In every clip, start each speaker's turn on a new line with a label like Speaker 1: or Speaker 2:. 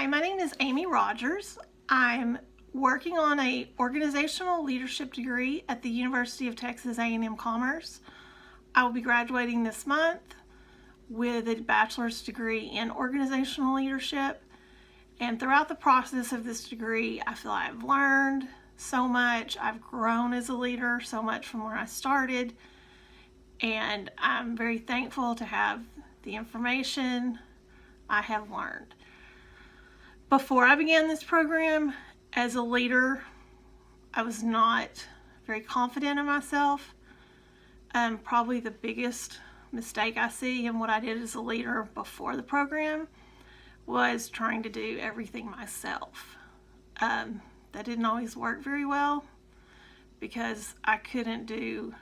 Speaker 1: Hi, my name is Amy Rogers. I'm working on a organizational leadership degree at the University of Texas A&M Commerce. I will be graduating this month with a bachelor's degree in organizational leadership. And throughout the process of this degree, I feel I've learned so much. I've grown as a leader so much from where I started. And I'm very thankful to have the information I have learned. Before I began this program, as a leader, I was not very confident in myself. Probably the biggest mistake I see in what I did as a leader before the program was trying to do everything myself. That didn't always work very well because I couldn't do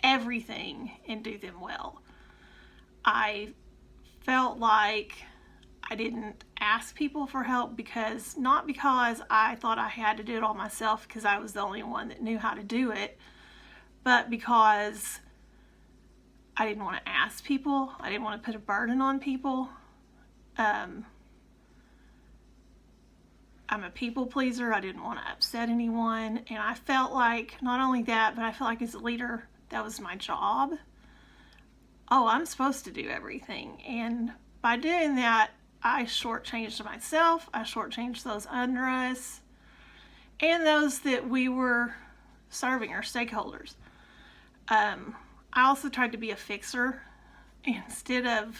Speaker 1: everything and do them well. I felt like I didn't ask people for help not because I thought I had to do it all myself because I was the only one that knew how to do it, but because I didn't want to ask people. I didn't want to put a burden on people. I'm a people pleaser. I didn't want to upset anyone. And I felt like, not only that, but I felt like as a leader, that was my job. Oh, I'm supposed to do everything. And by doing that, I shortchanged myself. I shortchanged those under us and those that we were serving, our stakeholders. I also tried to be a fixer instead of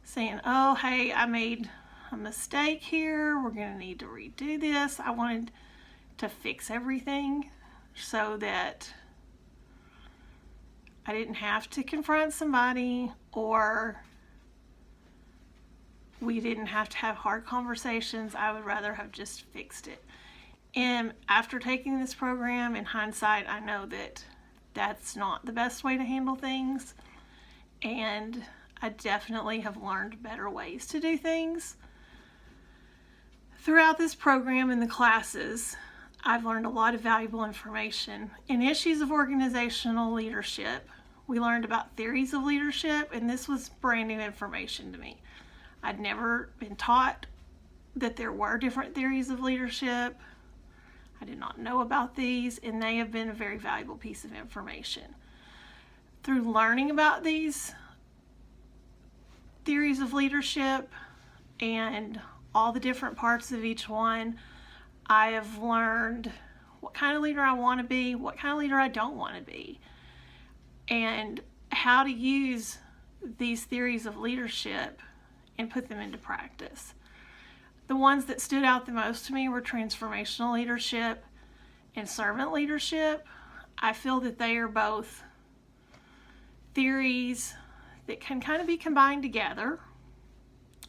Speaker 1: saying, oh, hey, I made a mistake here. We're going to need to redo this. I wanted to fix everything so that I didn't have to confront somebody or we didn't have to have hard conversations. I would rather have just fixed it. And after taking this program, in hindsight, I know that that's not the best way to handle things. And I definitely have learned better ways to do things. Throughout this program and the classes, I've learned a lot of valuable information. In issues of organizational leadership, we learned about theories of leadership, and this was brand new information to me. I'd never been taught that there were different theories of leadership. I did not know about these, and they have been a very valuable piece of information. Through learning about these theories of leadership and all the different parts of each one, I have learned what kind of leader I want to be, what kind of leader I don't want to be, and how to use these theories of leadership and put them into practice. The ones that stood out the most to me were transformational leadership and servant leadership. I feel that they are both theories that can kind of be combined together.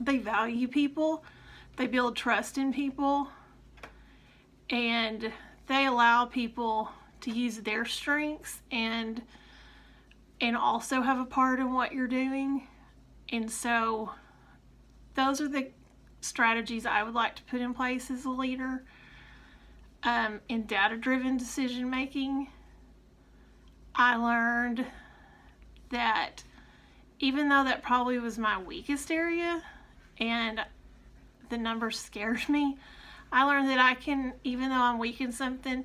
Speaker 1: They value people, they build trust in people, and they allow people to use their strengths and also have a part in what you're doing. And so those are the strategies I would like to put in place as a leader. In data-driven decision making, I learned that even though that probably was my weakest area and the numbers scared me, I learned that I can, even though I'm weak in something,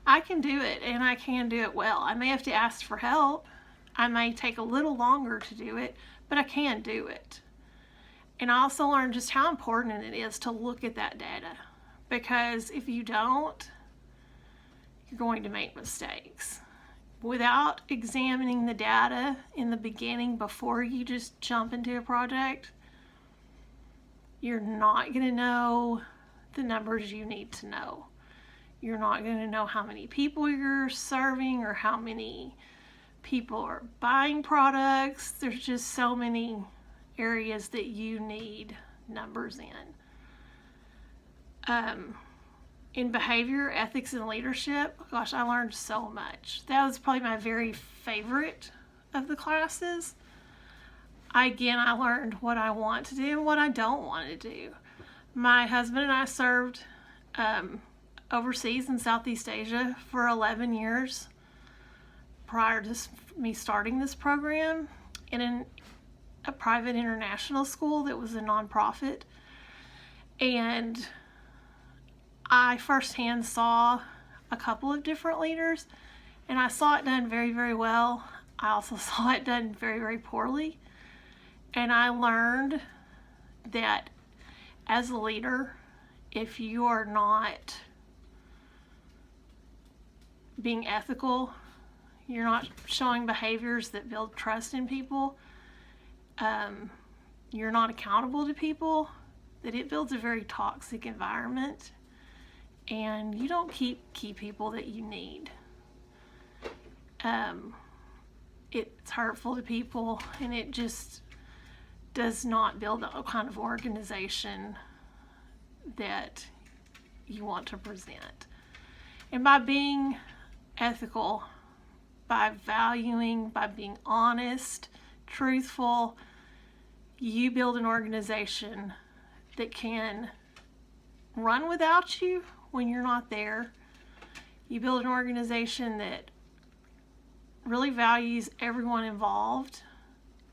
Speaker 1: I can do it and I can do it well. I may have to ask for help. I may take a little longer to do it, but I can do it. And I also learned just how important it is to look at that data, because if you don't, you're going to make mistakes. Without examining the data in the beginning before you just jump into a project, you're not going to know the numbers you need to know. You're not going to know how many people you're serving or how many people are buying products. There's just so many areas that you need numbers in. In behavior, ethics, and leadership, gosh, I learned so much. That was probably my very favorite of the classes. I learned what I want to do and what I don't want to do. My husband and I served overseas in Southeast Asia for 11 years prior to me starting this program in a private international school that was a nonprofit. And I firsthand saw a couple of different leaders, and I saw it done very, very well. I also saw it done very, very poorly. And I learned that as a leader, if you are not being ethical, you're not showing behaviors that build trust in people, you're not accountable to people, that it builds a very toxic environment, and you don't keep key people that you need. It's hurtful to people, and it just does not build a kind of organization that you want to present. And by being ethical, by valuing, by being honest, truthful, you build an organization that can run without you when you're not there. You build an organization that really values everyone involved,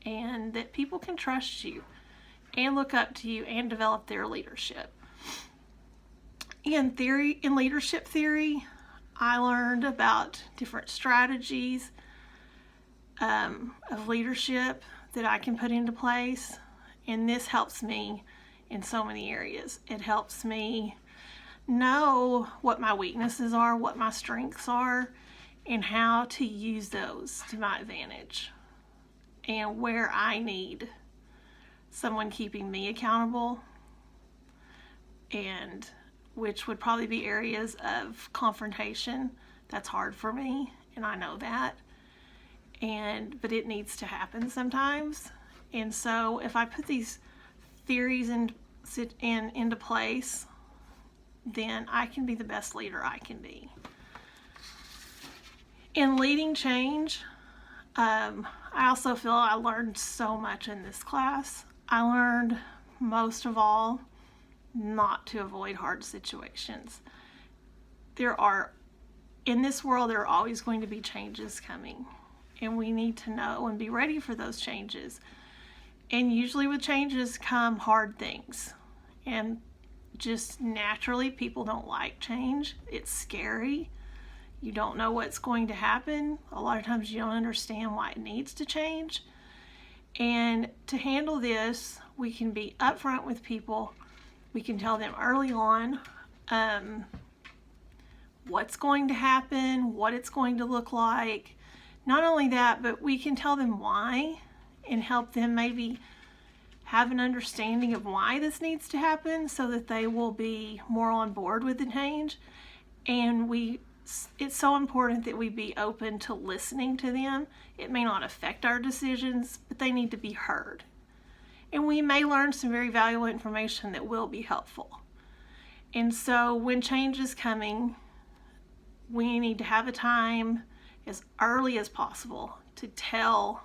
Speaker 1: and that people can trust you and look up to you and develop their leadership. In leadership theory, I learned about different strategies of leadership that I can put into place, and this helps me in so many areas. It helps me know what my weaknesses are, what my strengths are, and how to use those to my advantage, and where I need someone keeping me accountable, and which would probably be areas of confrontation. That's hard for me, and I know that. But it needs to happen sometimes. And so if I put these theories into place, then I can be the best leader I can be. In leading change, I also feel I learned so much in this class. I learned, most of all, not to avoid hard situations. In this world, there are always going to be changes coming, and we need to know and be ready for those changes. And usually with changes come hard things, and just naturally people don't like change. It's scary. You don't know what's going to happen. A lot of times you don't understand why it needs to change. And to handle this, we can be upfront with people. We can tell them early on what's going to happen, what it's going to look like. Not only that, but we can tell them why and help them maybe have an understanding of why this needs to happen, so that they will be more on board with the change. And it's so important that we be open to listening to them. It may not affect our decisions, but they need to be heard. And we may learn some very valuable information that will be helpful. And so when change is coming, we need to have a time as early as possible to tell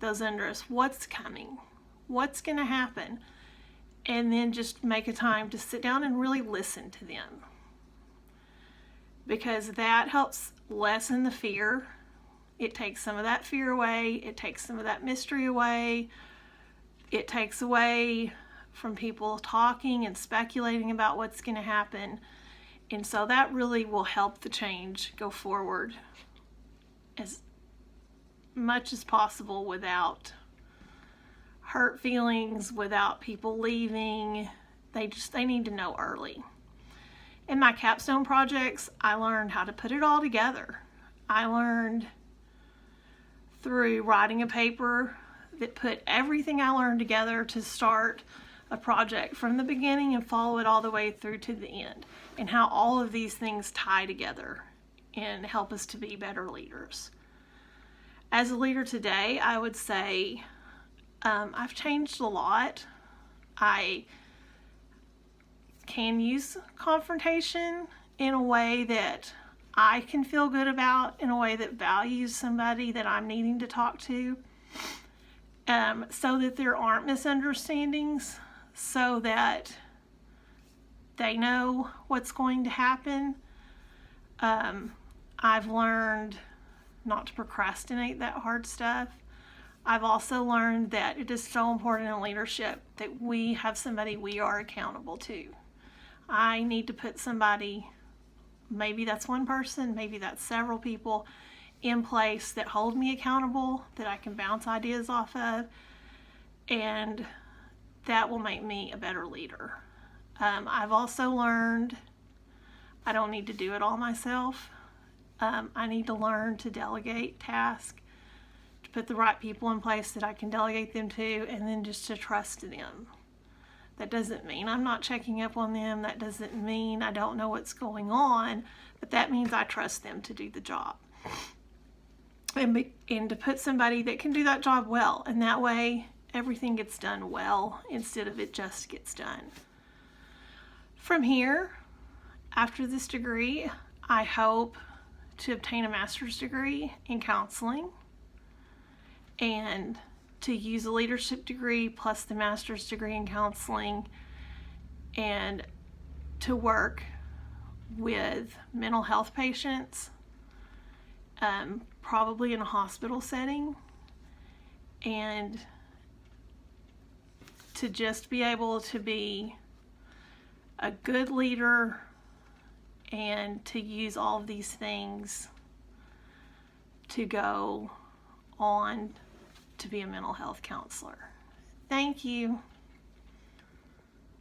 Speaker 1: those under us what's coming, what's going to happen, and then just make a time to sit down and really listen to them. Because that helps lessen the fear. It takes some of that fear away. It takes some of that mystery away. It takes away from people talking and speculating about what's going to happen. And so that really will help the change go forward as much as possible without hurt feelings, without people leaving. They need to know early. In my capstone projects, I learned how to put it all together. I learned through writing a paper that put everything I learned together to start a project from the beginning and follow it all the way through to the end, and how all of these things tie together and help us to be better leaders. As a leader today, I would say I've changed a lot. I can use confrontation in a way that I can feel good about, in a way that values somebody that I'm needing to talk to, so that there aren't misunderstandings, so that they know what's going to happen. I've learned not to procrastinate that hard stuff. I've also learned that it is so important in leadership that we have somebody we are accountable to. I need to put somebody, maybe that's one person, maybe that's several people, in place that hold me accountable, that I can bounce ideas off of, and that will make me a better leader. I've also learned I don't need to do it all myself. I need to learn to delegate tasks, to put the right people in place that I can delegate them to, and then just to trust them. That doesn't mean I'm not checking up on them. That doesn't mean I don't know what's going on, but that means I trust them to do the job. And to put somebody that can do that job well, and that way everything gets done well instead of it just gets done. From here, after this degree, I hope to obtain a master's degree in counseling and to use a leadership degree plus the master's degree in counseling and to work with mental health patients, probably in a hospital setting, and to just be able to be a good leader and to use all of these things to go on to be a mental health counselor. Thank you.